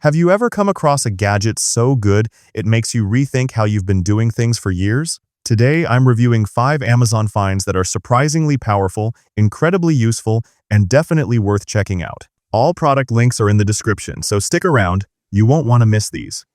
Have you ever come across a gadget so good it makes you rethink how you've been doing things for years? Today, I'm reviewing 5 Amazon finds that are surprisingly powerful, incredibly useful, and definitely worth checking out. All product links are in the description, so stick around. You won't want to miss these.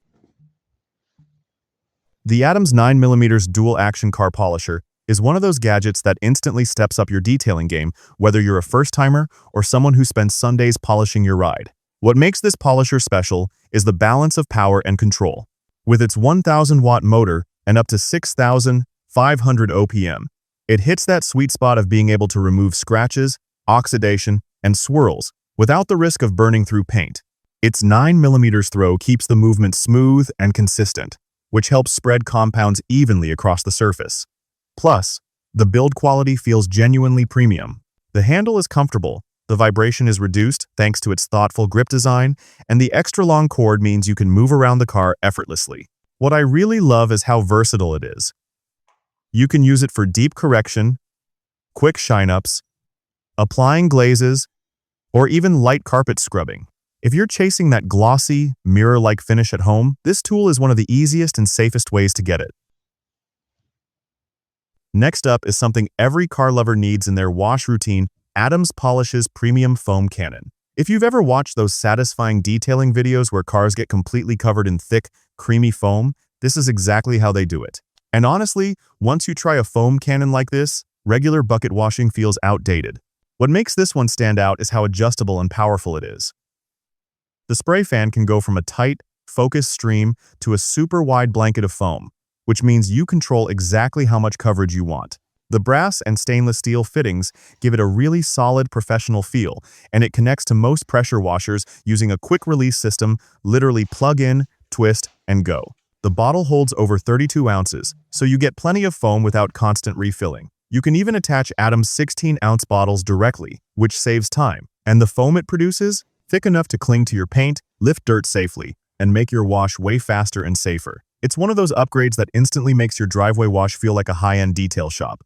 The Adams 9mm Dual Action Car Polisher is one of those gadgets that instantly steps up your detailing game, whether you're a first-timer or someone who spends Sundays polishing your ride. What makes this polisher special is the balance of power and control. With its 1,000-watt motor and up to 6,500 OPM, it hits that sweet spot of being able to remove scratches, oxidation, and swirls without the risk of burning through paint. Its 9mm throw keeps the movement smooth and consistent, which helps spread compounds evenly across the surface. Plus, the build quality feels genuinely premium. The handle is comfortable, the vibration is reduced thanks to its thoughtful grip design, and the extra long cord means you can move around the car effortlessly. What I really love is how versatile it is. You can use it for deep correction, quick shine-ups, applying glazes, or even light carpet scrubbing. If you're chasing that glossy, mirror-like finish at home, this tool is one of the easiest and safest ways to get it. Next up is something every car lover needs in their wash routine: Adams Polish's Premium Foam Cannon. If you've ever watched those satisfying detailing videos where cars get completely covered in thick, creamy foam, this is exactly how they do it. And honestly, once you try a foam cannon like this, regular bucket washing feels outdated. What makes this one stand out is how adjustable and powerful it is. The spray fan can go from a tight, focused stream to a super wide blanket of foam, which means you control exactly how much coverage you want. The brass and stainless steel fittings give it a really solid professional feel, and it connects to most pressure washers using a quick-release system. Literally plug in, twist, and go. The bottle holds over 32 ounces, so you get plenty of foam without constant refilling. You can even attach Adams 16-ounce bottles directly, which saves time. And the foam it produces? Thick enough to cling to your paint, lift dirt safely, and make your wash way faster and safer. It's one of those upgrades that instantly makes your driveway wash feel like a high-end detail shop.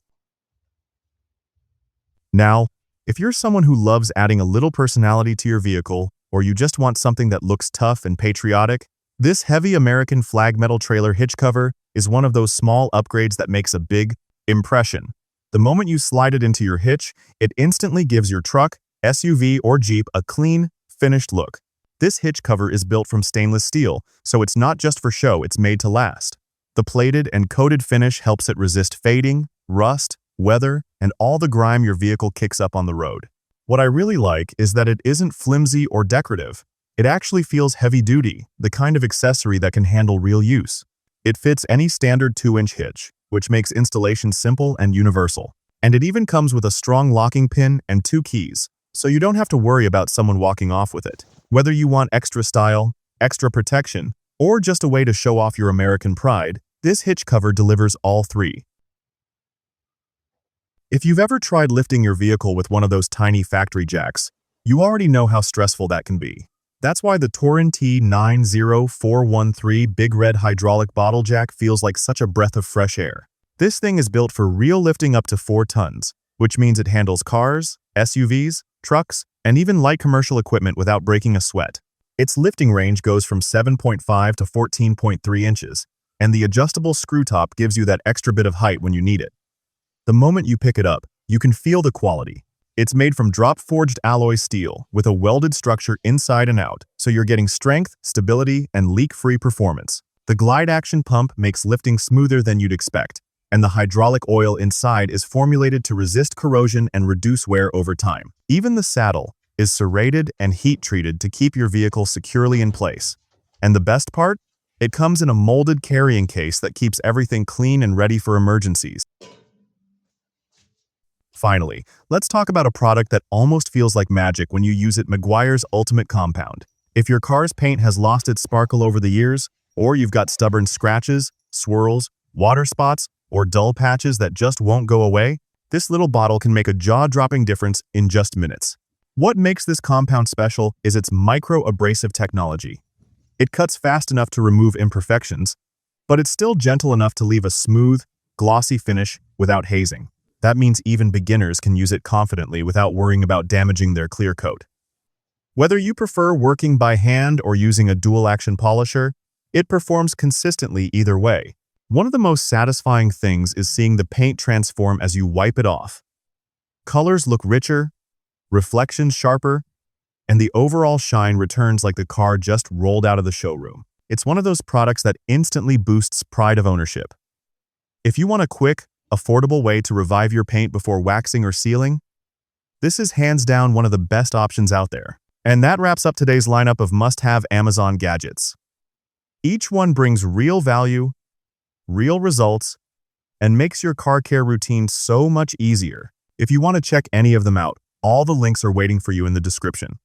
Now, if you're someone who loves adding a little personality to your vehicle, or you just want something that looks tough and patriotic, this heavy American flag metal trailer hitch cover is one of those small upgrades that makes a big impression. The moment you slide it into your hitch, it instantly gives your truck, SUV, or Jeep a clean, finished look. This hitch cover is built from stainless steel, so it's not just for show, it's made to last. The plated and coated finish helps it resist fading, rust, weather, and all the grime your vehicle kicks up on the road. What I really like is that it isn't flimsy or decorative. It actually feels heavy-duty, the kind of accessory that can handle real use. It fits any standard 2-inch hitch, which makes installation simple and universal. And it even comes with a strong locking pin and 2 keys, so you don't have to worry about someone walking off with it. Whether you want extra style, extra protection, or just a way to show off your American pride, this hitch cover delivers all 3. If you've ever tried lifting your vehicle with one of those tiny factory jacks, you already know how stressful that can be. That's why the Torin T90413 Big Red Hydraulic Bottle Jack feels like such a breath of fresh air. This thing is built for real lifting up to 4 tons, which means it handles cars, SUVs, trucks, and even light commercial equipment without breaking a sweat. Its lifting range goes from 7.5 to 14.3 inches, and the adjustable screw top gives you that extra bit of height when you need it. The moment you pick it up, you can feel the quality. It's made from drop-forged alloy steel with a welded structure inside and out, so you're getting strength, stability, and leak-free performance. The glide action pump makes lifting smoother than you'd expect, and the hydraulic oil inside is formulated to resist corrosion and reduce wear over time. Even the saddle is serrated and heat-treated to keep your vehicle securely in place. And the best part? It comes in a molded carrying case that keeps everything clean and ready for emergencies. Finally, let's talk about a product that almost feels like magic when you use it: Meguiar's Ultimate Compound. If your car's paint has lost its sparkle over the years, or you've got stubborn scratches, swirls, water spots, or dull patches that just won't go away, this little bottle can make a jaw-dropping difference in just minutes. What makes this compound special is its micro-abrasive technology. It cuts fast enough to remove imperfections, but it's still gentle enough to leave a smooth, glossy finish without hazing. That means even beginners can use it confidently without worrying about damaging their clear coat. Whether you prefer working by hand or using a dual-action polisher, it performs consistently either way. One of the most satisfying things is seeing the paint transform as you wipe it off. Colors look richer, reflections sharper, and the overall shine returns like the car just rolled out of the showroom. It's one of those products that instantly boosts pride of ownership. If you want a quick, affordable way to revive your paint before waxing or sealing, this is hands down one of the best options out there. And that wraps up today's lineup of must-have Amazon gadgets. Each one brings real value, real results, and makes your car care routine so much easier. If you want to check any of them out, all the links are waiting for you in the description.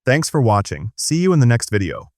Thanks for watching. See you in the next video.